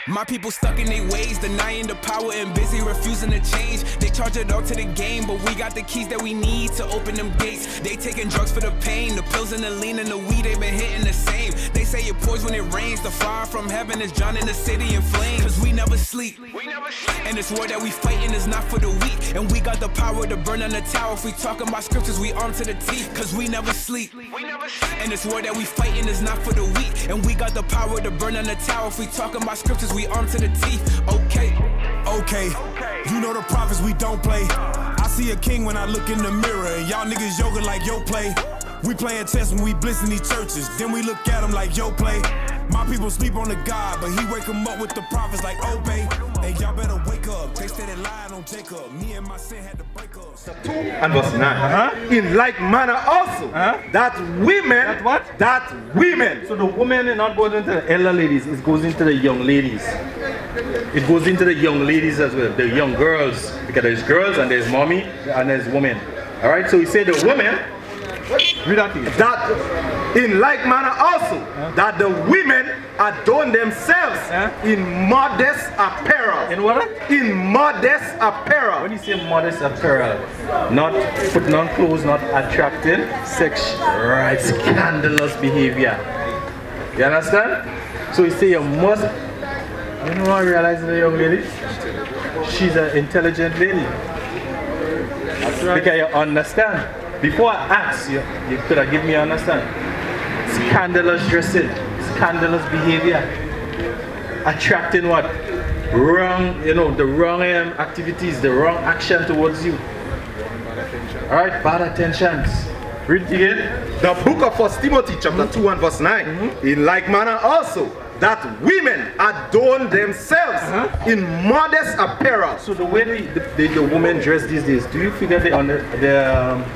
My people stuck in their ways, denying the power and busy refusing to change. They charge it all to the game, but we got the keys that we need to open them gates. They taking drugs for the pain, the pills and the lean and the weed, they been hitting the same. They say it pours when it rains, the fire from heaven is drowning the city in flames. Cause we never sleep, and this war that we fighting is not for the weak. And we got the power to burn on the tower. If we talking about scriptures, we armed to the teeth. Cause we never sleep, and this war that we fighting is not for the weak. And we got the power to burn on the tower. If we talking about scriptures, we armed to the teeth. Okay, you know the prophets, we don't play. I see a king when I look in the mirror, and y'all niggas yoga like yo play. We playing chess when we blitz in these churches, then we look at them like yo play. My people sleep on the God, but he wake them up with the prophets like obey. Hey, y'all better wake up. They steady lying on Jacob. Me and my sin had to break up. 2 and verse 9. In like manner also, that women, that women. So the women is not going into the elder ladies, it goes into the young ladies. It goes into the young ladies as well, the young girls. Because there's girls and there's mommy and there's women. Alright, so he said the women, that in like manner also, that the women adorn themselves in modest apparel. In what? In modest apparel. When you say modest apparel, not putting on clothes, not attracting, right, scandalous behavior. You understand? So you say you must, you know what I realize in the young lady? She's an intelligent lady. That's right. Because you understand. Before I ask you, you could have given me understand. Scandalous dressing, scandalous behavior, attracting what? Wrong, you know, the wrong activities, the wrong action towards you. Alright, bad attentions. Read it again. The book of 1 Timothy chapter 2 and verse 9. In like manner also, that women adorn themselves in modest apparel. So the way the women dress these days, do you figure they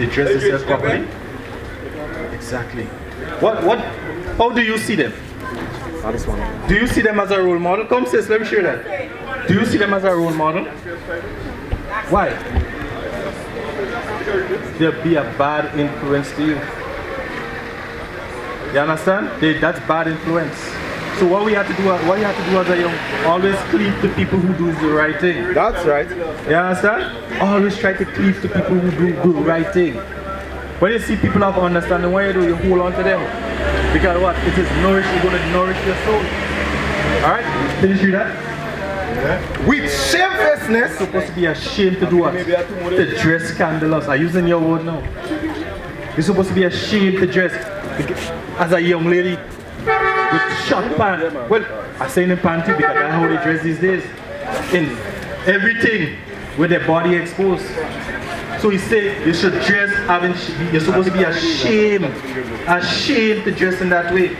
dress themselves properly? Exactly. How do you see them? Do you see them as a role model? Come sis, let me show you that. Do you see them as a role model? Why? They'll be a bad influence to you. You understand? That's bad influence. So what you have to do as a young, always cleave to people who do the right thing. That's right. You understand? Always try to cleave to people who do the right thing. When you see people have understanding, what you do, you hold on to them. Because what? It is nourish, you're going to nourish your soul. Alright? Finish with that? Yeah. With shamefacedness. It's supposed to be ashamed to do what? To dress scandalous. I'm using your word now. You're supposed to be ashamed to dress as a young lady with short pants. Well, I say in the panty because that's how they dress these days. In everything with their body exposed. So he said you should dress you're supposed to be ashamed to dress in that way.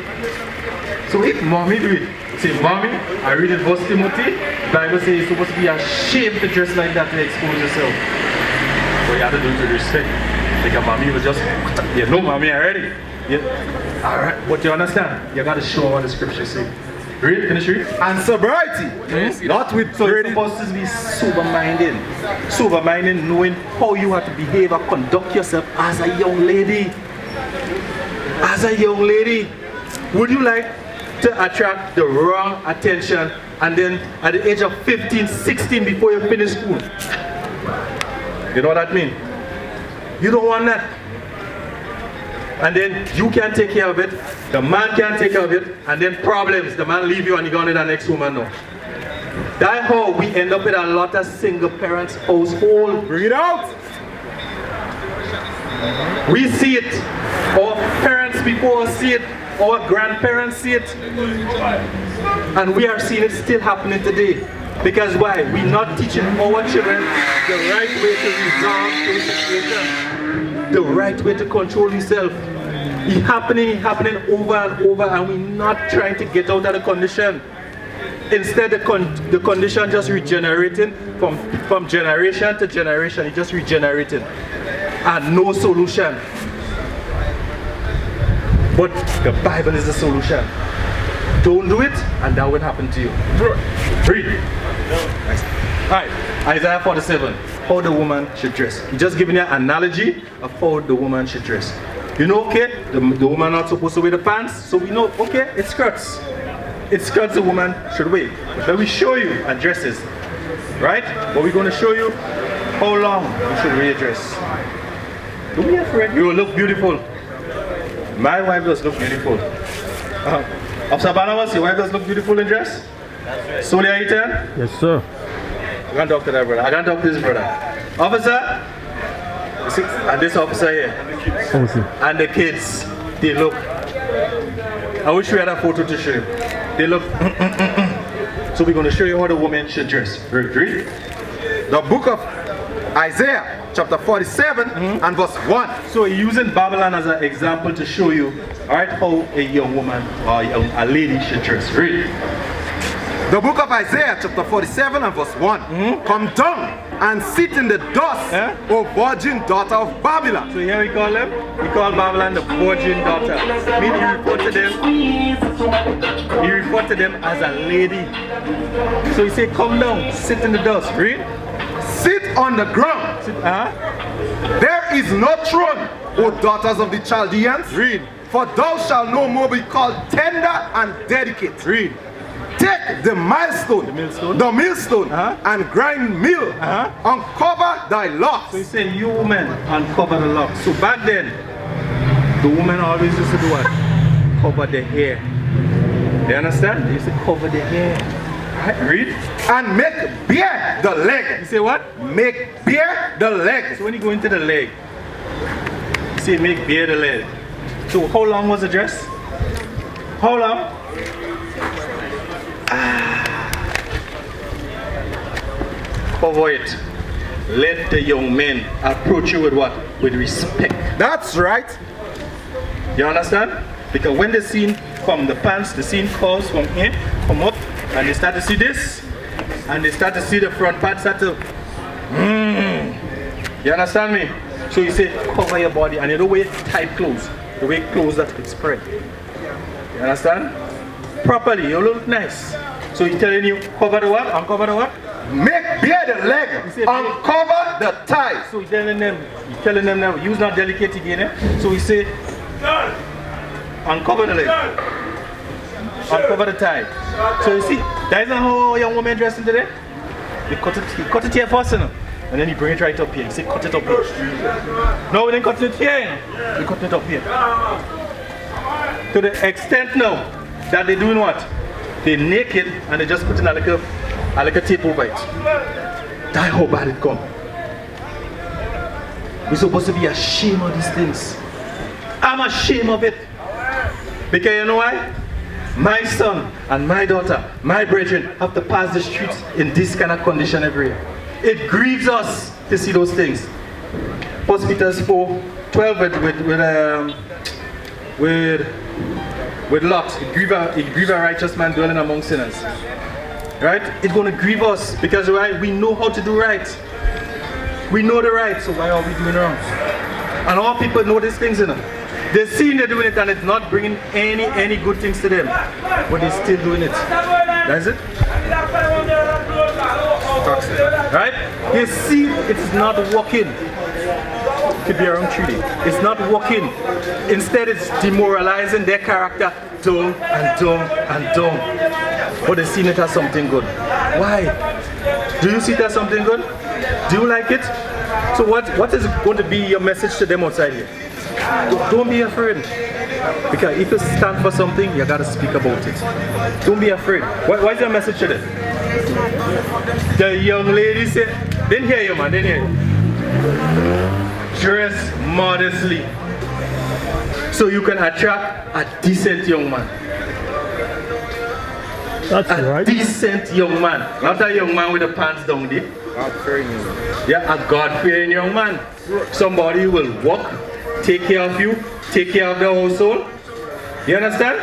So if mommy do it, say mommy, I read in 1 Timothy, the Bible says you're supposed to be ashamed to dress like that to expose yourself. What you have to do to respect. Because mommy was just, you know mommy already. Alright, but you understand? You gotta show what the scriptures say. Read, finish read. And sobriety. Not with so you're supposed to be sober-minded. Sober-minded, knowing how you have to behave or conduct yourself as a young lady. As a young lady. Would you like to attract the wrong attention and then at the age of 15, 16 before you finish school? You know what that means? You don't want that. And then you can't take care of it, the man can't take care of it, and then problems, the man leave you and you go on to the next woman now. That's how we end up with a lot of single parents household. Bring it out! We see it, our parents before us see it, our grandparents see it, and we are seeing it still happening today. Because why? We're not teaching our children the right way to resolve those situations, the right way to control yourself. It's happening over and over, and we're not trying to get out of the condition. Instead, the condition just regenerating from generation to generation. It's just regenerating, and no solution. But the Bible is the solution. Don't do it, and that will happen to you. Read. Alright, Isaiah 47. How the woman should dress. He's just giving you an analogy of how the woman should dress. You know, okay, the woman not supposed to wear the pants, so we know, okay, it's skirts. It's skirts a woman should wear. But we show you and dresses, right? But we're going to show you how long you should wear a dress. Don't be afraid. You will look beautiful. My wife does look beautiful. Officer Barnabas, your wife does look beautiful in dress? Sonia Eaton? Yes, sir. I can't talk to that brother. I can't talk to this brother. Officer, and this officer here, and the kids, they look. I wish we had a photo to show you. They look. So we're going to show you how the woman should dress. Read. The book of Isaiah, chapter 47 and verse 1. So using Babylon as an example to show you, alright, how a young woman or a lady should dress. Read. The book of Isaiah, chapter 47 and verse 1. Come down and sit in the dust, O virgin daughter of Babylon. So here we call them, we call Babylon the virgin daughter. Meaning he referred to them as a lady. So he said, come down, sit in the dust. Read. Sit on the ground. There is no throne, O daughters of the Chaldeans. Read. For thou shalt no more be called tender and delicate. Read. Take the millstone, and grind meal, uncover thy locks. So he said, you woman, uncover the locks. So back then, the woman always used to do what? Cover the hair. You understand? They used to cover the hair. Right? Read. And make bare the leg. You say what? Make bare the leg. So when you go into the leg, you say make bare the leg. So how long was the dress? How long? Cover it. Let the young men approach you with what? With respect. That's right. You understand? Because when the scene from the pants, the scene calls from here, come up, and they start to see this, and they start to see the front part start to You understand me? So you say cover your body, and you don't wear tight clothes. You wear clothes that could spread. You understand? Properly, you look nice. So he's telling you cover the what? Uncover the what? Make bare the leg, uncover the thigh. So he's telling them now, use not delicate again. So he say, uncover the leg, uncover the thigh. So you see, that isn't how a young woman dressing today. He cut it here first, and then he bring it right up here. He say, cut it up here. No, we didn't cut it here. We cut it up here. To the extent now that they're doing what? They naked and they just put in a little tape over it. That's how bad it come. We're supposed to be ashamed of these things. I'm ashamed of it. Because you know why? My son and my daughter, my brethren have to pass the streets in this kind of condition every year. It grieves us to see those things. 1 Peter 4:12 with Lot, it grieve a righteous man dwelling among sinners. Right? It's going to grieve us because right, we know how to do right. We know the right, so why are we doing wrong? And all people know these things, you know. They see they're doing it and it's not bringing any good things to them, but they're still doing it. That's it. Right? They see it's not working. Could be around 3 days. It's not working. Instead, it's demoralizing their character down and down and down. But they see it as something good. Why? Do you see it as something good? Do you like it? So what is going to be your message to them outside here? Don't be afraid. Because if you stand for something, you gotta speak about it. Don't be afraid. What is your message to them? The young lady said, didn't hear you, man, didn't hear you. Dress modestly so you can attract a decent young man. That's right. A decent young man. Not a young man with the pants down there. Yeah, a God-fearing young man. Somebody who will walk, take care of you, take care of the household. You understand?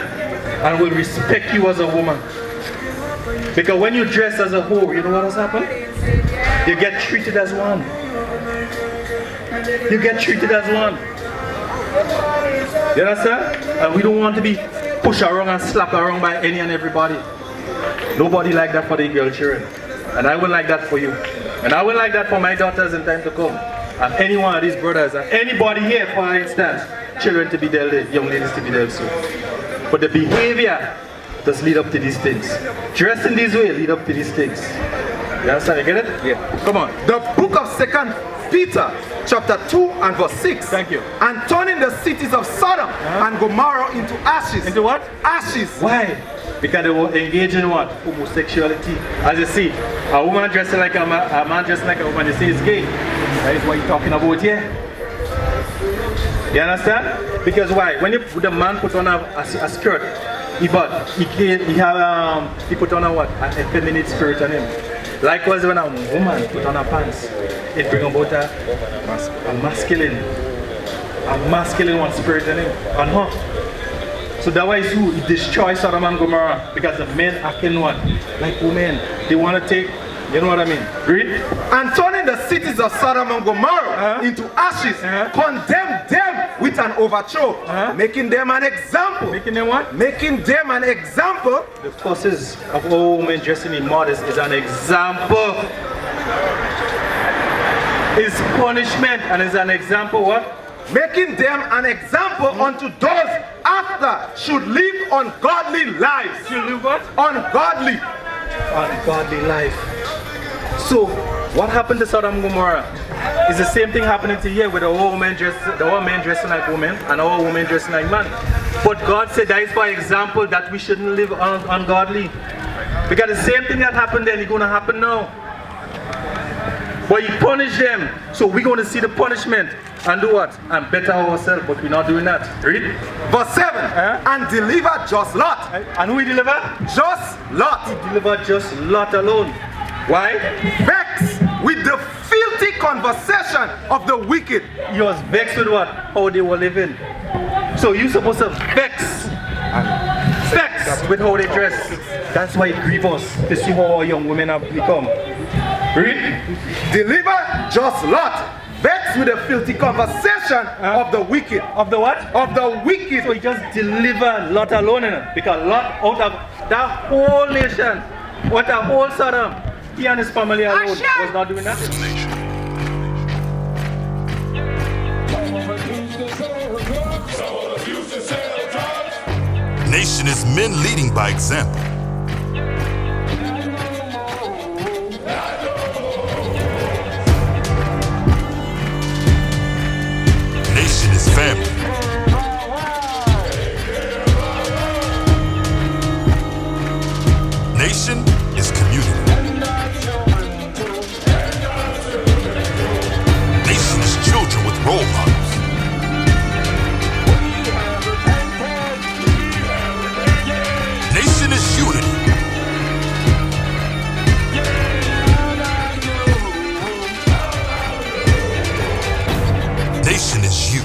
And will respect you as a woman. Because when you dress as a whore, you know what has happened? You get treated as one. You get treated as one. You understand? And we don't want to be pushed around and slapped around by any and everybody. Nobody like that for the girl children. And I wouldn't like that for you. And I wouldn't like that for my daughters in time to come. And any one of these brothers, and anybody here, for instance, children to be dealt with, young ladies to be dealt with. But the behavior just lead up to these things. Dress in this way, lead up to these things. You understand? You get it? Yeah. Come on. The book of 2 Peter, chapter 2 and verse 6. Thank you. And turning the cities of Sodom and Gomorrah into ashes. Into what? Ashes. Why? Because they were engaged in what? Homosexuality. As you see, a woman dressing like a man dressing like a woman, they say it's gay. That is what you're talking about here. You understand? Because why? When the man put on a skirt, he put on a what? A effeminate spirit on him. Likewise, when a woman put on her pants, it brings about a masculine one spirit on him, on her. So that why he destroys Sodom and Gomorrah, because the men acting what? Like women. They want to take, you know what I mean? Read. And turning the cities of Sodom and Gomorrah into ashes, condemn them with an overthrow, making them an example. Making them what? Making them an example. The causes of all women dressing in modest is an example. It's punishment and is an example what? Making them an example unto those after should live ungodly lives. Should live what? Ungodly. Ungodly life. So, what happened to Sodom and Gomorrah? It's the same thing happening to here with the whole men dressing like women and all women dressing like men. But God said that is for example that we shouldn't live ungodly. Because the same thing that happened then is going to happen now. But He punished them. So we're going to see the punishment and do what? And better ourselves, but we're not doing that. Read. Verse 7. And deliver just Lot. And who He delivered? Just Lot. He delivered just Lot alone. Why? Vexed with the filthy conversation of the wicked. He was vexed with what? How they were living. So you're supposed to vex with how they dress. That's why it grieves us to see how our young women have become. Read. Deliver just Lot. Vexed with the filthy conversation of the wicked. Of the what? Of the wicked. So he just delivered Lot alone in it. Because Lot out of that whole nation, what a whole Sodom, he and his family alone was not doing nothing. Nation is men leading by example. Nation is family. Nation is community. Nation is children with role models. Nation is unity. Nation is you.